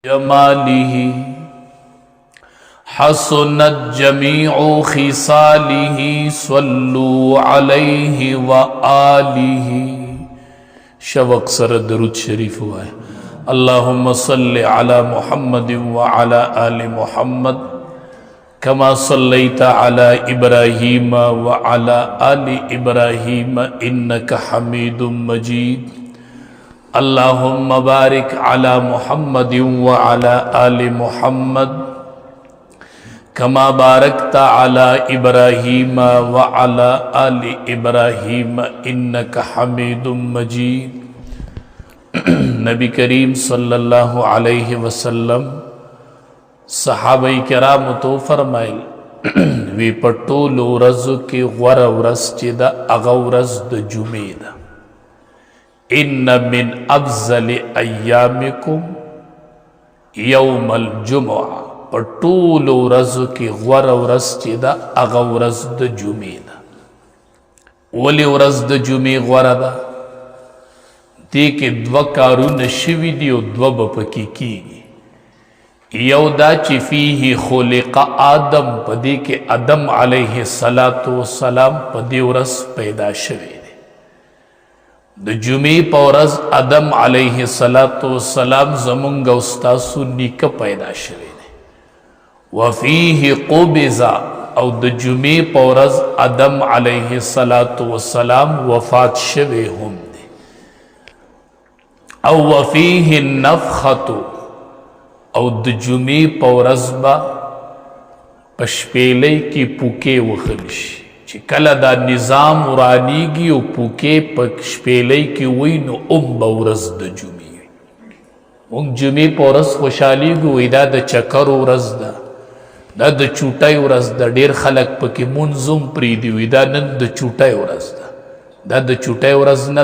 जमालिही हसनत जमीउ खिसालिही सल्लु अलैहि व आलिही। शब अक्सर दरूद शरीफ हुआ है। अल्लाहुम्मा सल्लि अला मुहम्मद व अला आलि मुहम्मद कमा सल्लैता अला इब्राहीम व अला आलि इब्राहीम इन्नका हमीदुम मजीद। अल्लाहुम्मा बारिक अला मुहम्मद व अला आलि मुहम्मद कमा बारकता अला इब्राहीम व अला आलि इब्राहीम इन्नका हमीदुम मजीद। नबी करीम सल्लल्लाहु अलैहि वसल्लम सहाबाई किराम तो फरमाइल वी पटोलो रज के वर वरस चिदा अगौरस द जुमेदा इन्न मिन अफजल अय्यामिकुम यौमल जुमुआ। पटोलो रज के वर वरस चिदा अगौरस द जुमेदा वली वरस द जुमे गरदा दे के द्व कारून शिवी दियो द्व बपकी कीगी। यौदा चिफीही खुलिका आदम पदी के आदम अलैहि सलातो सलाम पदी वरस पैदा शवे द जुमे पौरज आदम अलैहि सलातो सलाम जमुंग उस्तासु निक पैदा शवे वफीही क़ुबिज़ा और द जुमे पौरज आदम अलैहि सलातो सलाम वफात शवे हम दे और वफीही नफ़ख़तु और द जुमे पौरजबा पशपेले की पुके वखलिश चिकला दा निजाम उरानीगी और पुके पशपेले की वही नो बौरज द जुमे उन जुमे पौरज खुशाली गुदा द चकर उरज दा द चूटाई उरज दा डेर खलक पके मुंजुम प्रीदी विदा नन द चूटाई उरज दा द चूटाई उरज न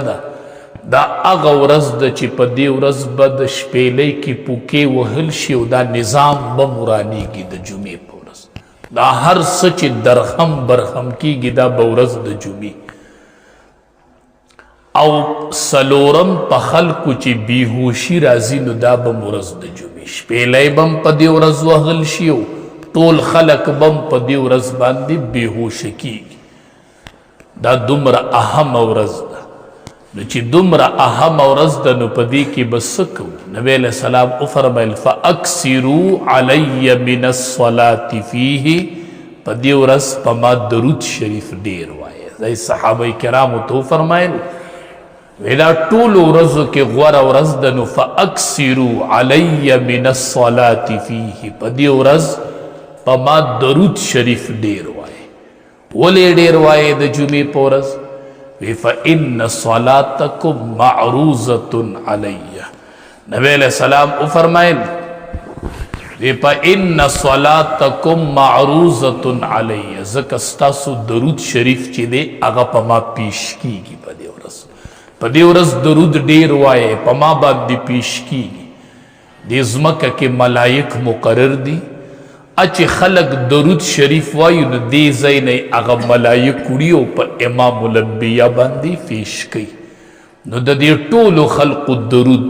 दा अग उरज द चिपदी उरज बद शपेले की पुके वहल शिवदा निजाम बमुरानी की द जुमे पौरज दा हर सच दरहम बरहम की गिदा बौरज द जुमे औ सलोरम पखल कुछ बेहोशी राजी नुदा बमुरज द जुमे शपेले बम पदी उरज वहल शिव टोल खलक बम पदी उरज बांदी बेहोश की दा दुमरा अहम औरज दा नुची दुमरा अहम औरज दा नुपदी की बसकु नबी अलैहि सलाम फरमाइल फअक्सिरू अलैया मिनस सलाति फीही पदी उरज पमा दरूद शरीफ डेर वाए जै सहाबा किराम तो फरमाइल वेला टोल उरज के गौर औरज दा नु फअक्सिरू अलैया मिनस सलाति फीही पदी उरज पमा दरूद शरीफ डेर वाए वले डेर वाए द जुमे पौरज वे फ़इन्न सलातकुम मअरूज़तुन अलैया नबी अलैहि सलाम फरमाए वे फ़इन्न सलातकुम मअरूज़तुन अलैया ज़कस्तासु दरूद शरीफ चिदे आगा पमा पेश कीगी पदे उरस दरूद डेर वाए पमा बादी पेश कीगी देज़मक के मलाइक मुकर्रर दी अच्छे खलक दरूद शरीफ वायु न दे जैन आगा मलाइक कुड़ियों पर इमामुल अंबिया बांदी पेश कई न दे टोलो खल्क दरूद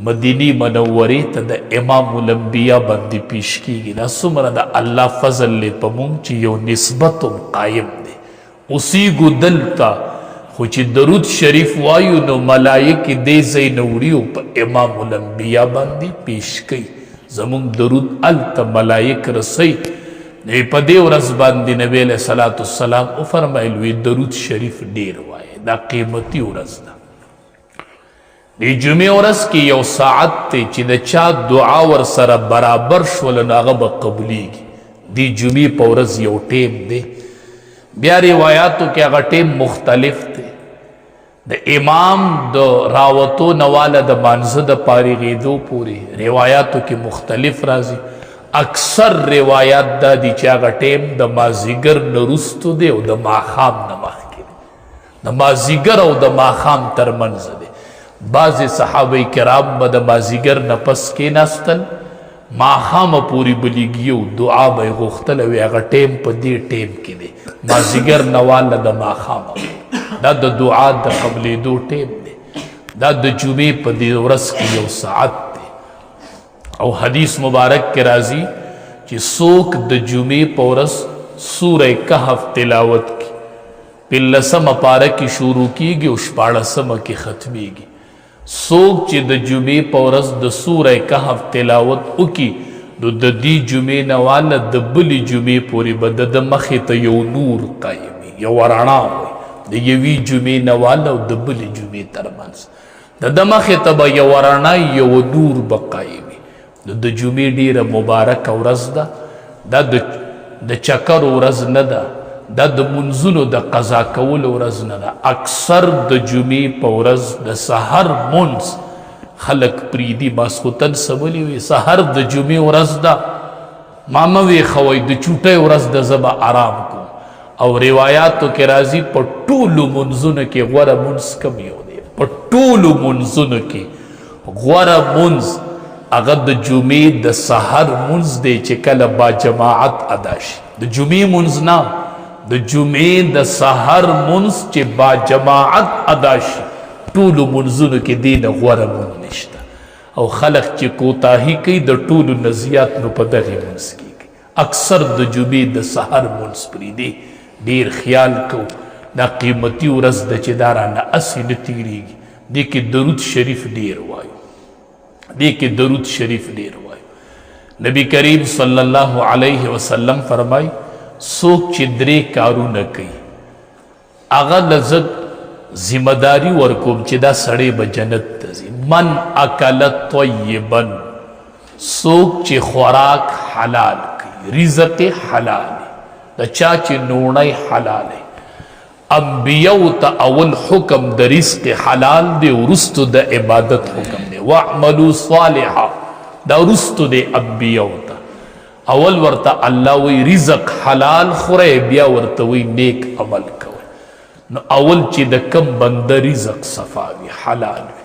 मदीनी मनव्वरे तद इमामुल अंबिया बांदी पेश की गिना सुमरा दा अल्लाह फजल ले पमुंग चियो निस्बतुम कायम दे उसी गुदलता कुछ दरूद शरीफ वायु न मलाइक दे जैन उड़ियों पर इमामुल अंबिया बांदी पेश कई जमुन दरूद अल मलाइक रसई ने पदे उरस बांदी नबी अलैहि सलातु सलाम फरमाइल वे दरूद शरीफ डेर वाए दा कीमती उरस दा दी जुमे उरस की यो साअत ते चिद चा दुआ वर सर बराबर शवल नागब कबूलीगी दी जुमे पौरस यो टेम दे ब्या रिवायातों के अगर टेम मुख्तलिफ थे द इमाम द रावतो नवाला द मानज़ द पारी गीदो पूरी रिवायातों की मुख्तलिफ राजी अक्सर रिवायात दा दी चागा टेम द माजिगर नरुस्तु दे द माखाम नमाह के द माजिगर और द माखाम तर मंज दे बाज़ सहाबे किराम ब द माजिगर नपस के नास्तल माखाम पूरी बलिगियो दुआ बे गुख्तल वे अगर टेम पदी टेम के दे माजिगर नवाला द माखाम दा द दुआ द कबले दो टेम दे दा द जुमे पदी उरस की यो साअत दे او حدیث مبارک کے راضی چې څوک د جمعې په ورځ سوره کهف تلاوت کی پلسمه پاره کې شروع کیږي او شپاړسمه کې ختمیږي. څوک چې د جمعې په ورځ د سوره کهف تلاوت وکي نو د دې جمعې نه واله د بلې جمعې پورې به د مخې ته یو نور قایمي، یو رڼا وي د یوې جمعې نه واله او د بلې جمعې ترمنځ د مخې ته به یو رڼا یو نور به قایمي. د جمعې ډیره مبارکه ورځ ده، دا د چکر ورځ نه ده، دا د منځونو د قضا کولو ورځ نه ده. اکثر د جمعې په ورځ د سحر منځ خلق پریدي ماسخوتن سبلی وي سحر د جمعې ورځ ده ما مه ویښوئ د چوټۍ ورځ د زه به آرام کوم. او روایاتو کې راځي په ټولو منځونو کې غوره منځ کم یو دی، په ټولو منځونو کې غوره منځ هغه د جمعې د سحر منځ دی چې کله با جماعت ادا شي. د جمعې منځ نه، د جمعې د سحر منځ چې با جماعت ادا شي ټولو منځونو کې دی نه غوره منځ نشته. او خلق چې کوتاهي کوي د ټولو نه زیات نو په دغې منځ کېږي. اکثر د جمعې د سحر منځ پرېږدي. ډېر خیال کو دا قیمتي ورځ ده چې دا رانه هسې نه تېرېږي. دې کې درود شریف ډېر وایو، دې کې درود شریف ډېر وایو. نبی کریم صلی الله علیه وسلم فرمای څوک چې درې کارونه کوي هغه لزد ذمہ داری ورکوم چې دا سړی به جنت ته ځي. من اکل طیبا، څوک چې خوراک حلال کوي، رزق حلال د چا چې نوڼی حلال. انبیاء ته اول حکم د رزق حلال دی، وروستو د عبادت حکم دی. واعملوا صالحا دا وروستو دی انبیاء ته. اول ورته الله وی رزق حلال خورئ، بیا ورته وی نیک عمل کوئ. نو اول چې د کم بنده رزق صفاوي حلال وي.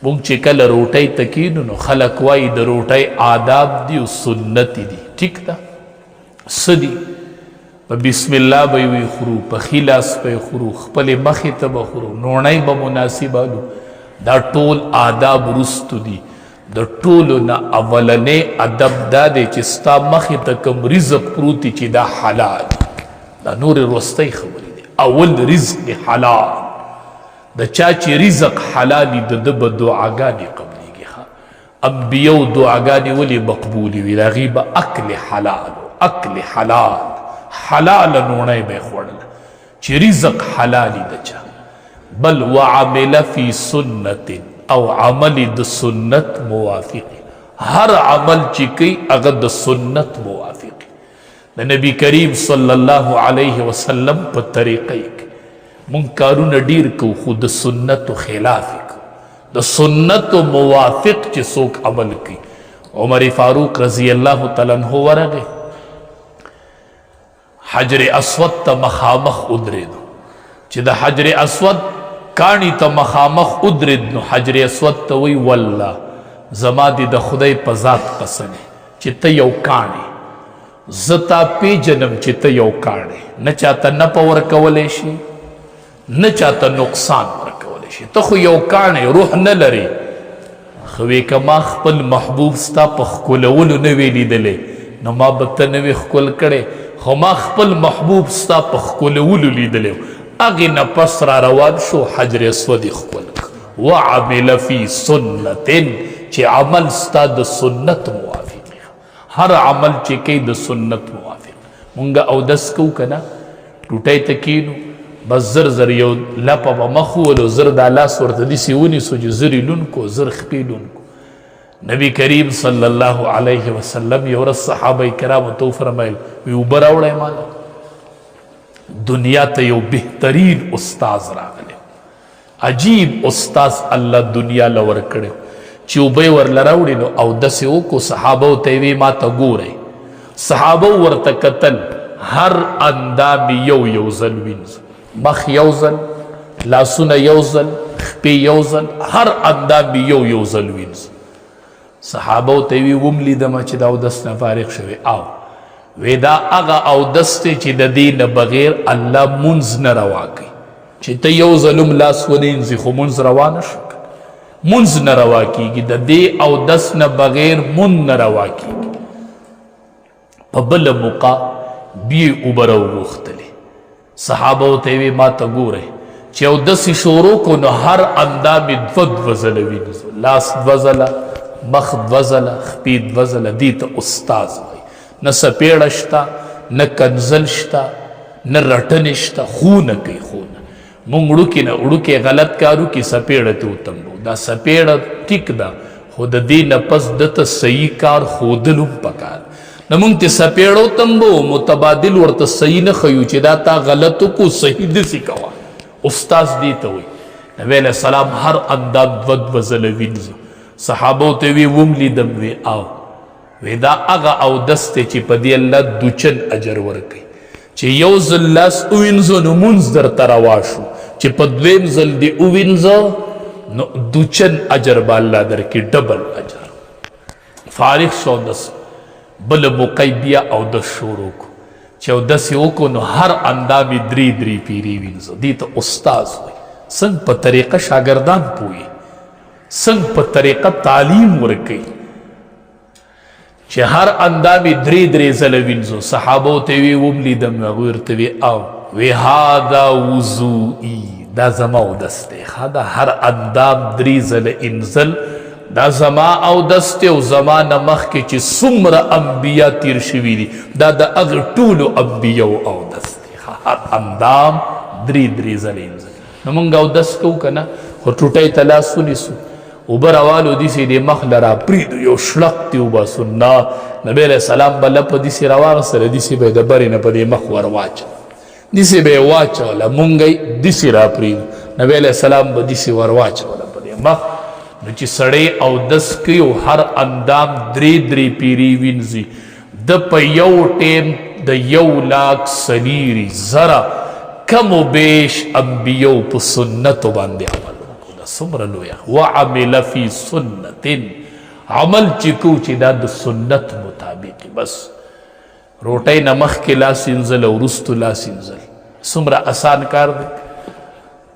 مونږ چې کله روټۍ ته کینو نو خلک وایي د روټۍ آداب دي او سنت دي. ټیک ده، څه دي؟ په بسم الله به وی خورو، په ښي لاس به خورو، خپلې مخې ته به خورو، نوڼۍ به مناسبالو. دا ټول آداب وروستو دي. د ټولو نه اولنی ادب دا دی چې ستا مخې ته کوم رزق پروت دی چې دا حلال. دا نورې وروستۍ خبرې دي. اول رزق حلال. د چا چې رزق حلالي د ده به دعاګانې قبلېږي. انبیاو دعاګانې ولې مقبولې وي؟ د هغې به اکل حلال، اکل حلال، حلاله نوڼۍ به یې خوړله چې رزق حلالي د چا. بل وعمل فی سنت، او عمل د سنت موافق. هر عمل چې کوي هغه د سنت موافق. د نبی کریم صلی الله علیه وسلم په طریقې کې مونږ کارونه ډیر کو خو د سنتو خلاف کو. د سنتو موافق چې څوک عمل کوي. عمر فاروق رضی الله تعالی عنہ ورغه حجر اسود ته مخامخ ودرېدو چې د حجر اسود کانی ته مخامخ ودرېد نو حجر اسود ته وی والله زما دې د خدای په ذات قسم چې ته یو کانی زتا پیجنم چې ته یو کانی نه چاته نه پور کولې شي نه چاته نقصان ورکولې شي. ته خو یو کانی روح نه لري. خوی کما خپل محبوب ستا په ښکلولو نه وی لیدلې نو ما به ته نه وی ښکل کړې، خو ما خپل محبوب ستا په ښکلولو لیدلې. اغی نه پس را روان شو حجر اسود ښکل. وعمل فی سنت، چې عمل ستا د سنت موافق. هر عمل چې کوي د سنت موافق. مونږ اودس کوو که نه، ټوټۍ ته کینو بس زر زر یو لپه به مخ وولو، زر دا لاس ورته داسې ونیسو چې زر یې لون کو، زر خپې لون کو. نبی کریم صلی الله علیه وسلم یو ورځ صحابه کرامو ته وفرمیل وی اوبه راوړئ ماله. دنیا ته یو بهترین استاز راغلی، عجیب استاز الله دنیا له ورکړی چې اوبه یې ورله راوړي نو اودس یې وکړو. صحابو ته یې وی ما ته ګورئ. صحابو ورته کتل، هر اندام یو یو ځل وینځه، مخ یو ځل، لاسونه یو ځل، خپې یو ځل، هر اندام یو یو ځل وینځه. صحابو ته یې وی وم لیدمه چې د اودس نه فارغ شوی. او وی دا هغه اودس دی چې د دې نه بغیر الله مونځ نه روا کوي. چې ته یو ځل هم لاس ونینځې خو مونځ روا نه شو. منز نه روا کیږي د دې اودس نه بغیر من نه روا کیږي په بل موقع بیا اوبه راوغوښتلې صحابو ته وی ما ته ګوره چې اودس شروع کو نو هر اندام دوه ځله وینځو لاس دوه ځله مخ دوه ځله خپې دوه ځله دې ته استاذ وایي نه سپېړه شته نه کنزل شته نه رټنې شته خونه کوي خونه مونږ وړوکې نه وړوکې غلط کارو کې سپېړه ته وتمبو دا سپېړه ټیک ده خو د دې نه پس دته صحیح کار ښودل هم پکار نه مونږ ته سپېړه وتمبو متبادل ورته صحیح نه ښیو چې دا تا غلط وکړو صحیح داسې کوه استاذ دې ته وایي نبی علیه السلام هر اندام دوه دوه ځله وینځو صحابو ته وی وم لیدم وی آو وی دا هغه اودس دی چې په دې الله دوچن اجر ورکوي چې یو ځل لاس ووینځو نو مونځ درته روا شو چې په دویم ځل دې ووینځه نو دوچن اجر به الله درکړي ډبل اجر فارغ شو اودس بل موقع بیا اودس شروع کو چې اودس یې وکړو نو هر اندام یې درې درې پیرې وینځه دې ته استاذ وایي څنګه په طریقه شاګردان پوهي څنګه په طریقه تعلیم ورکوي چې هر اندامې درې درې ځله وینځو صحابو ته وی وم لیدم هغوی ورته وی او وی هادا وضوئي دا زما اودس دی دا هر اندام درې ځله انزل دا زما اودس دی او زما نه مخکې چې څومره انبیا تیر شوي دي دا د هغه ټولو انبیاو اودس دی هر اندام درې درې ځله انزل نو موږ اودس کوو که نه خو ټوټۍ ته لاس ونیسو اوبه روالو داسې د مخ له راپرېږدو یو شړق دې وباسو نه نبی علیه السلام به لپه داسې راواغېستله داسې به یې د برې نه په دې مخ ور واچوله داسې به یې واچوله مونږ یې داسې راپرېږدو نبی علیه السلام به داسې ور واچوله په دې مخ نو چې سړی اودس کوي او هر اندام درې درې پیرې وینځي د په یو ټیم د 1,40,000 کم و بیش انبیو په سنتو باندې عمل څومره لویه وعمل فی سنت عمل چې کو چې دا د سنت مطابق بس روټۍ نه مخکې لاس انځل او وروستو لاس انځل څومره اسان کار دی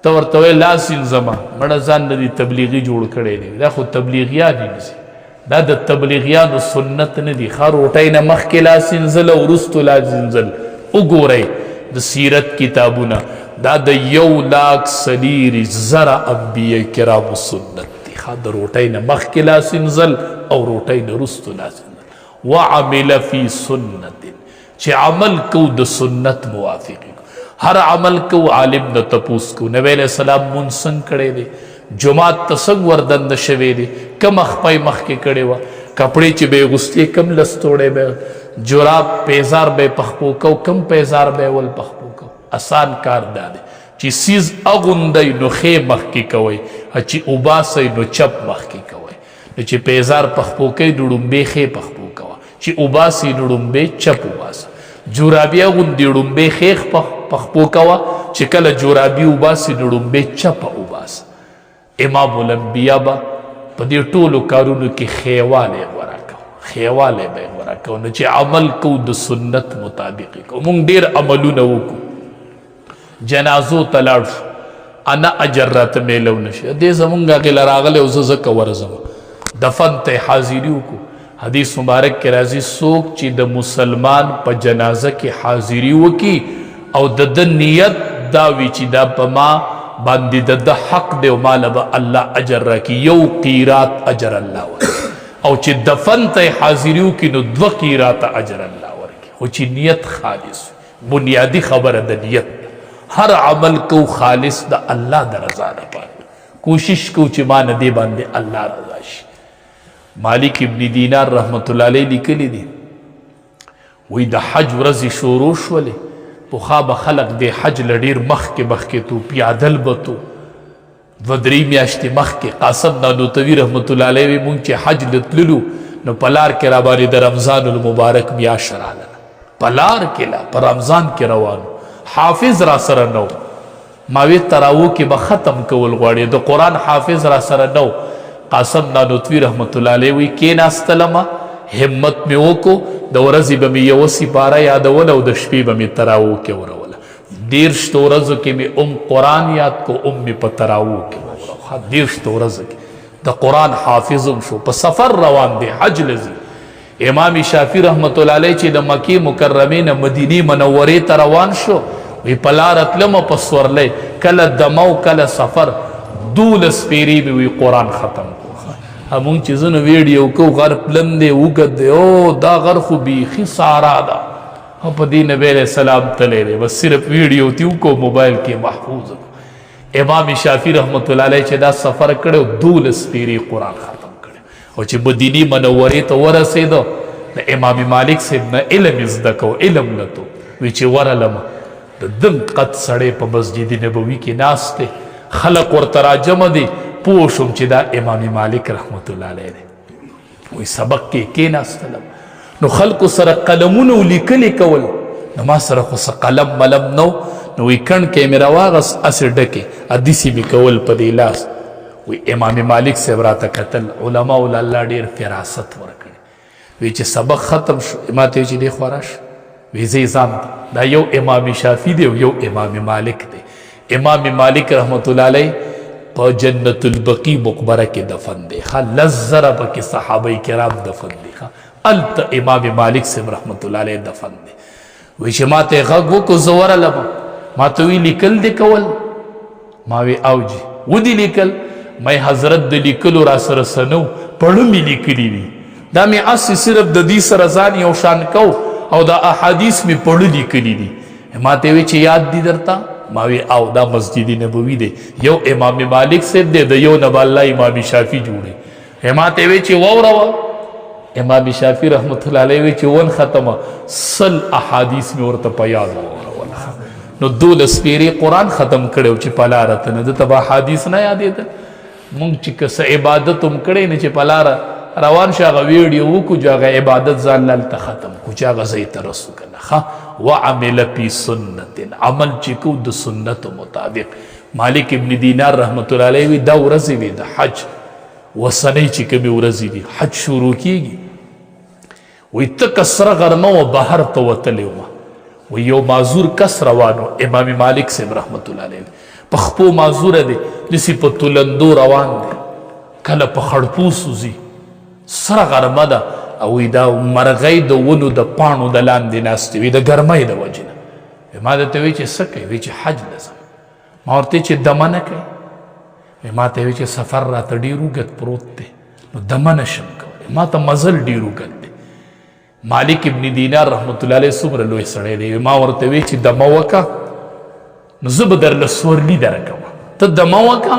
ته ورته وایې لاس انځمه مړه ځان نه دي تبلیغي جوړ کړی دی دا خو تبلیغیان یې نیسي دا د تبلیغیانو سنت نه دي ښه روټۍ نه مخکې لاس انځل او وروستو لاس انځل وګورئ د سیرت کتابونه دا د 1,40,000 انبیاء کرامو سنت دی د روټۍ نه مخکې لاس انځل او روټۍ نه وروستو لاس انځل وعمل فی سنت چې عمل کو د سنت موافق هر عمل کو عالم نه تپوس کو نبی علیہ السلام مونځ څنګه کړی دی جماعت ته څنګه وردنده شوی دی کم خپۍ مخکې کړې وه کپړې چې به یې غوستې کم لستوړی به جراب پیزار به یې پخپو کو کم پیزار به یې ول پخپو کو آسان کار دا دی چې سیز اغوندئ نو ښې مخکې کوئ چې اوباسئ نو چپ مخکې کوئ نو چې پیزار پخپو کوئ نو ړومبې ښې پخپو کوه چې اوباسئ نو ړومبې چپ اوباسه جورابي اغوندې ړومبې ښې پخپو کوه چې کله جورابي اوباسي نو ړومبې چپه اوباسه امام الانبیا به په دې ټولو کارونو کې ښېوالی غوره کوو ښېوالی به یې غوره کوو نو چې عمل کوو د سنت مطابق یې کوو مونږ ډېر عملونه وکړو جنازو ته لاړ شو انا اجر راته میلو نشي دې زمونږ هغې له راغلی او زه ځکه ورځم دفن ته حاضري وکړو حدیث مبارک کې راځي څوک چې د مسلمان په جنازه کې حاضري وکړي او د ده نیت دا وي چې دا په ما باندې د ده حق دی او ماله به الله اجر راکړي 1 قیرات اجر الله ورکړي او چې دفن ته حاضري وکړي نو 2 قیرات اجر الله ورکړي خو چې نیت خالص بنیادی خبره د نیت هر عمل کو خالص د الله د رضا لپاره کوشش کو چې ما نه دی باندې الله رضا شي مالک ابن دینار رحمت الله علیه لیکلی دي وی د حج ورځې شروع شولې پخوا به خلق د حج له ډېر مخکې تو پیادل به تو 2-3 میاشتې مخکې قاسم نانوتوي رحمت الله علیه وی مونږ چې حج له تللو نو په لار کې راباندې د رمضان المبارک میاشت راغله په لار کې لا په رمضان کې روانو حافظ را سره نو ما وی تراو کې به ختم کول غواړي د قرآن حافظ را سره نو قاسم نانوتوي رحمت الله علیه وی کېناستلمه همت مې وکړو د ورځې به مې یوه سپاره یادوله او د شپې به مې تراو کې وروله 30 ورځو کې مې قرآن یاد کو مې په تراو کې وروله 30 ورځو کې د قرآن حافظم شو په سفر روان دی حج لذي امام شافعي رحمت الله علیه چې د مکی مکرمه نه مدینه منوره ته روان شو وی پلارت لمه په سورلې کله دمو کله سفر 12 پیری به وی قرآن ختم کو همون چې زنه ویډیو کو غر پلندې وګد او دا غر خو بیخي سارا ده په دې نبی علیہ السلام تللی بس صرف ویډیو تیو کو موبایل کې محفوظ امام شافعي رحمت الله علیه چې دا سفر کړو 12 پیری قرآن ختم کړو او چې مدینه منوره ته ورسېدو د امام مالک صاحب نه علم زده کو علم لته وی چې ورلم د دم قد سړې په مسجد نبوي کې ناشته خلق ورته راجمع دي پوه شوم چې دا امام مالک رحمت الله علیه دی وی سبق کې ناستلم نو خلق سره قلمونه لیکلي کول نو ما سره خو قلم ملم نو نو وی کڼ کیمرا واغس اسې ډکې حدیثي به کول په دې لاس وی امام مالک صاحب راته کتل علما ول الله ډیر فراست ورکړي وی چې سبق ختم شو ما ته چې دی خوراش وی زی ځان دا یو امام شافعي دی یو امام مالک دی امام مالک رحمت الله علیه په جنت البقیع مقبره کې دفن دی لزره پکې صحابه کرام دفن دی الت امام مالک صاحب رحمت الله علیه دفن دی وی چې ما ته غږ وکړو زه ورغلم ما ته وی لیکل دی کول ما وی اوجي ودی لیکل مې حضرت د لیکلو را سره سنو پړو می لیکلی دي دا مې اسی صرف د دې سره ځان یو شان کو او دا احادیث می پړو لیکلی دي ما ته وی چې یاد دي درته ما وی او دا مسجد نبوی دی یو امام مالک صاحب دی د یو نه الله امام شافعي جوړي ما ته وی چې ووروا امام شافعي رحمت الله علیه وی چې ون ختمه سل احادیث می ورته په یاد نو 12 پیری قرآن ختم کړو چې پلارت نه د تبا حدیث نه یادېدل مونږ چې کس عبادت هم کړی نه چې پلار روان شاغه ویډیو وکړو جاغه عبادت ځان لالته ختم کو چاغه زی ترسو کنه وعمل فی سنت عمل چې کو د سنت مطابق مالک ابن دینار رحمت الله علیه دا ورځ وی د حج وسنی چې کوم ورځ دی حج شروع کیږي وی تکسر غرمه و بهر ته وتلی و یو معذور کس روانو امام مالک صاحب رحمت الله علیه په خپو معذور دی دسی په تلندو روان دی کله په خړپوس وزي سره غرمه ده او دا مرغۍ د ونو د پاڼو د لاندې ناستې وي د ګرمۍ د وجې نه ما درته وی چې څه کوي وی چې حج لازم ما ورته چې دمه نه کوي ما ته وی چې سفر راته ډېر اوږد پروت دی نو دمه نشم کولی ما ته مزل ډېر اوږد دی مالک ابن دینار رحمت الله علیه څومره لوی سړی دی ما ورته وی چې دمه وکړه نو زه به درله سورلي درکړم ته دمه وکړه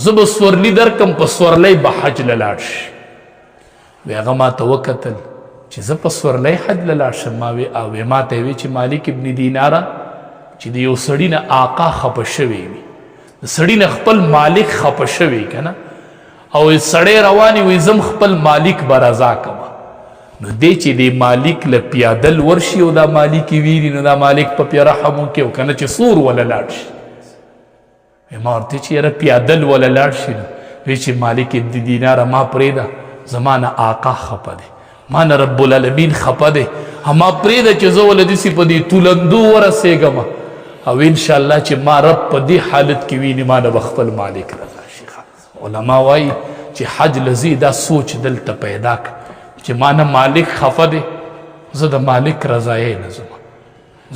زه به سورلي درکړم په سورلی به حج له لاړ شي وی هغه ما ته وکتل چې زه په سورلی حج له لاړ شم ما وی او ما ته وی چې مالک ابن دیناره چې د یو سړي نه آقا خفه شوی وي د سړي نه خپل مالک خفه شوی که نه او سړی روانې وي زم خپل مالک به رضا کومه نو دی چې د مالک له پیادل ورشي او دا مالک ویري نو دا مالک په پې رحم وکړي او که نه چې سور وله لاړ شي ما ورته چې یاره پیادل وله لاړ شي نو وی چې مالک ابن دیناره ما پرېږده زمانه آقا خپه دی ما نه رب العالمین خپه دی ما پرېږده چې زه وله داسې په دې تولندو ورسېږم او انشاءالله چې ما رب په دې حالت کې ویني ما نه به خپل مالک رضا شي علما وایي چې حج لذي دا سوچ دلته پیدا کړه چې ما نه مالک خفه دی زه د مالک رضایې نه ځم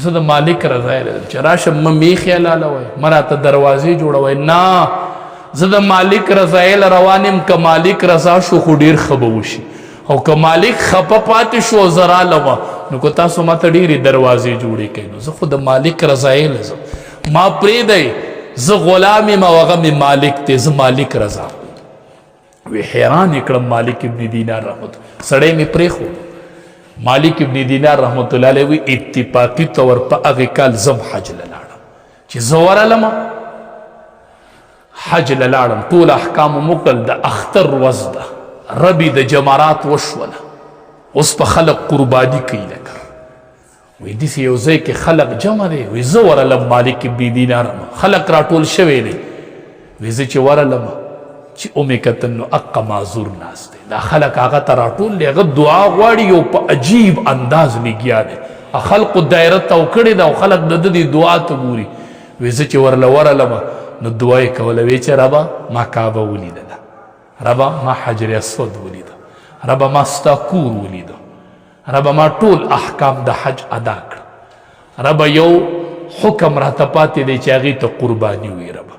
زه د مالک رضایې نه ځم چې راشم مې خیالاله وایي ما راته دروازې جوړوئ نه زه د مالک رضایې له روان یم که مالک رضا شو خو ډېر ښه به وشي او که مالک خپه پاتې شو زه رالمه نو که تاسو ما ته ډېرې دروازې جوړې کوئ نو زه خو د مالک رضایې له ځم ما پرېږدئ زه غلام یم او هغه مې مالک دی زه مالک رضا وی حیران یې کړم مالک ابن دینار رحمت سړی مې پرېښود مالک ابن دینار رحمت الله علیه وی اتفاقي طور په هغې کال زم حج له لاړم چې زه ورغلمه حج له لاړم ټول احکام مو کړل د اختر ورځ ده ربي د جمرات وشوله اوس په خلق قرباني کوي لکه وی داسې یو ځای کې خلق جمع دی وی زه ورغلم مالک ابن دینار خلق راټول شوی دی وی زه چې ورغلم چې اومې کتل نو اقه معذور ناست دی دا خلق هغه ته راټول دی هغه دعا غواړي او په عجیب انداز لګیا دی خلقو دایره تاو کړې ده او خلق د دې دعا ته ګوري وی زه چې ورغلم نو دعا یې کوله وی چې ربه ما کعبه ولیدله ربا ما حجر اسود ولید، ربا ما ستا کور ولید، ربا ما ټول احکام د حج ادا کړ، ربا یو حکم راته پاتې دی چې هغې ته قرباني وي. ربا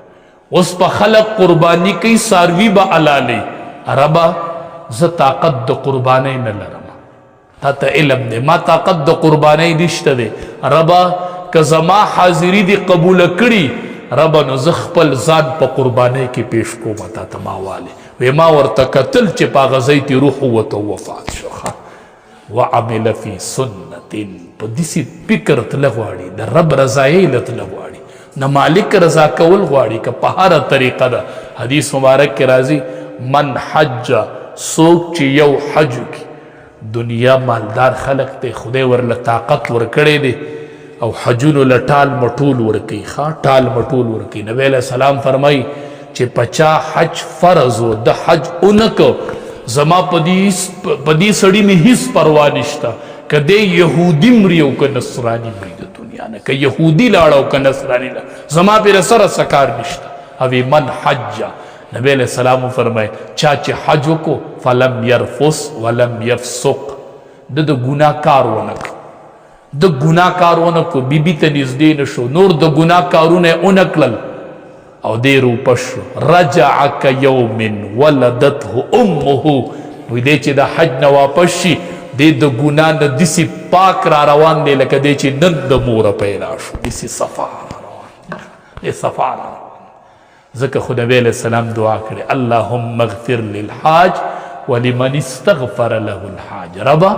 اوس په خلق قرباني کوي، څاروي به حلالوي، ربا زه طاقت د قربانۍ نه لرم، تا ته علم دی، ما طاقت د قربانۍ نشته دی. ربا که زما حاضري دې قبوله کړي، ربا نو زه خپل ځان په قربانۍ کې پیش کوم تا ته ما والې. وی ما ورته کتل چې په هغه ځای کې روح ووته وفات شو. وعمل فی سنت، په داسې فکر تله غواړي، د رب رضایۍ له تله غواړي، د مالک رضا کول غواړي که په هره طریقه ده. حدیث مبارک کې راځي من حج، څوک چې یو حج کی، دنیا مالدار خلق ته خدای ورله طاقت ورکړی دی او حجونو له ټال مټول ورکوي، ټال مټول ورکوي. نبی علیہ السلام فرمایي چې پچا حج فرض و د حج اونکو، زما په دې سړي مې هیڅ پروا نشته که دی یهودي مري او که نصراني مري د دنیا نه، که یهودي لاړه او که نصراني لاړه، زما پرې سره څه کار نشته. اوی من حج، نبی علیہ السلام فرمایي چا چې حج وکړو فلم یرفس ولم یفسق، د ګناه کار ونه کړ، د ګناه کار ونه کړو، بیبي ته نږدې نه شو، نور د ګناه کارونه یې ونه کړل او دی روپه شو. رجع کیوم ولدته امه، وی دی چې د حج نه واپس شي دی د ګناه نه داسې پاک را روان دی لکه دی چې نن د موره پیدا شو، داسې صفا را روان دی، صفا را روان. ځکه خو نبی علیہ السلام دعا کړې اللهم اغفر للحاج ولمن استغفر له الحاج. ربا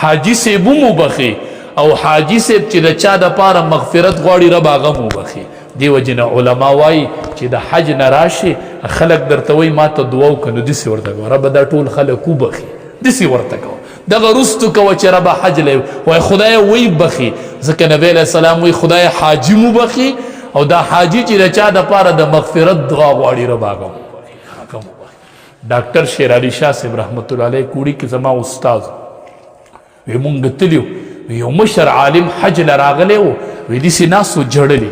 حاجی صاحب مبخي او حاجی صاحب چې د چا د پاره مغفرت غواړي ربا هغه مبخي. دیو جن علما وایي چې د حج نه راشي خلک درته وایي ما ته دعا وکړه، نو داسې ورته کوه ربه دا ټول خلک وبخي، داسې ورته کوه، دغه رستو کوه چې ربه حج لی وایي خدای وی بخي. ځکه نبی علیہ السلام وایي خدای حاجي مو بخي او دا حاجي چې د چا دپاره د مغفرت دعا غواړي ربه هغه مو بخي. ډاکټر شیر علي شاه صاحب رحمت الله علیه کوړي کې زما استاد وی مونږ تللو، یو مشر عالم حج له راغلی و، وی داسې ناستو جړلي،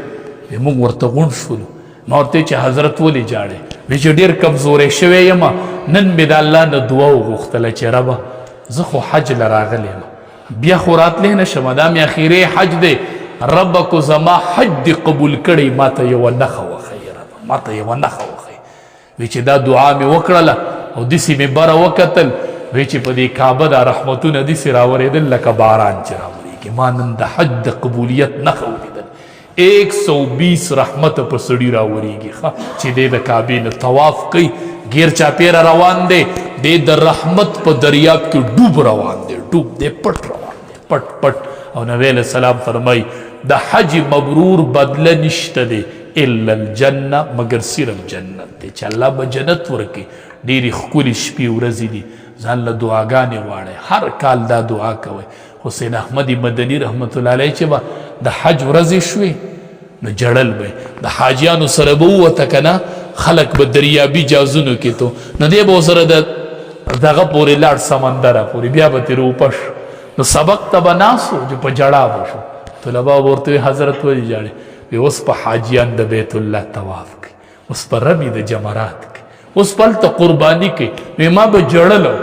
موږ ورته غونډ شولو. ما ورته چې حضرت ولې جاړې؟ وی چې ډېر کمزوری شوی یم، نن مې د الله نه دعا وغوښتله چې ربه زه خو حج له راغلی یم، بیا خو راتلی نه شم، دا مې اخیری حج دی، ربه کو زما حج دې قبول کړی، ما ته یوه نښه وښیي، ربه ما ته یوه نښه وښیي. وی چې دا دعا مې وکړله او داسې مې بره وکتل، وی چې په دې کعبه دا رحمتونه داسې راورېدل لکه باران چې راورېږي. ما نن د حج د قبولیت نښه ولیدل، 120 رحمت په سړي راورېږي چې دی د کعبې نه طواف کوي، غیر چاپیره روان دی، دی د رحمت په دریاب کې ډوب روان دی، ډوب دی، پټ روان دی، پټ پټ. او نبی علیہ السلام فرمایي د حج مبرور بدله نشته دی الا الجنه، مگر صرف جنت دی چې الله به جنت ورکړي. ډېرې ښکلې شپې ورځې دي، ځان له دعاګانې واړئ، هر کال دا دعا کوئ. حسین احمد مدني رحمت الله علیه چې به د حج ورځې شوې نو جړل به د حاجیانو سره به ووته که نه، خلک به دریابي جازونو کې تو نو دی به ورسره دغه پورې لاړ سمندره پورې، بیا به ترې اوپه شو، نو سبق ته به ناست و چې په جړا به شو. طلبا به ورته وي حضرت ولې جاړې؟ وی اوس په حاجیان د بیت الله طواف کوي، اوس په رمي د جمرات کوي، اوس په هلته قرباني کوي. وی ما به جړلو،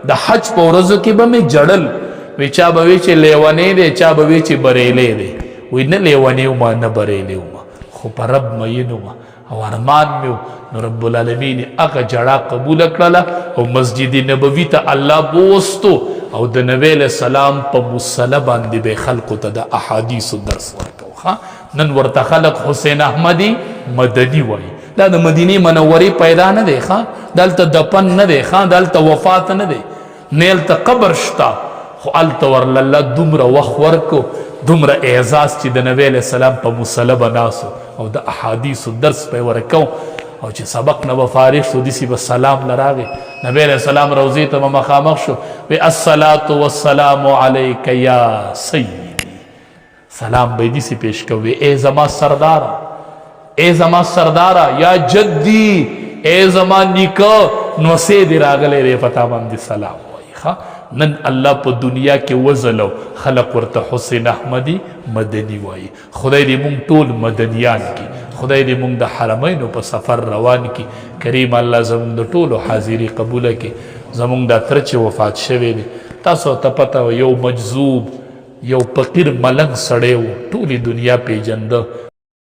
د حج په ورځو کې به مې جړل. وی چا به وی چې لیونی دی، چا به وی چې بریلی دی. وی نه لیونی وما نه بریلی وما، خو په رب مین وما او ارمان مې و. نو رب العالمین هغه جړا قبوله کړله او مسجد نبوي ته الله بوستو او د نبی علیہ السلام په مصلی باندې به خلقو ته د احادیثو درس ورکو. نن ورته خلق حسین احمدی مدني وایي، دا د مدینې منورې پیدا نه دی، دلته دفن نه دی، دلته وفات نه دی، نه هلته قبر شته، خو هلته ورله الله دومره وخت ورکو، دومره اعزاز چې د نبی علیہ السلام په مصلی به ناسو او د احادیثو درس به ورکو. او چې سبق نه به فارغ شو داسې به سلام لراغې، نبی علیہ السلام روضې ته به مخامخ شو، وی الصلاة والسلام علیک یا سیدی، سلام به یې داسې پیش کو، وی ای زما سردارا، ای زما سردارا، یا جدی، ای زما نیکه، نوسې دې راغلی دی په تا باندې سلام وایي. نن الله په دنیا کې وزلو، خلق ورته حسین احمدی مدني وایي. خدای دې مونږ ټول مدنیان کې، خدای دې مونږ د حرمینو په سفر روان کی کریم الله زمونږ د ټولو حاضری قبوله کی زمونږ د تر چې وفات شوی دی تاسو ته پته یو مجذوب یو فقیر ملنګ سړی و ټولې دنیا پیژنده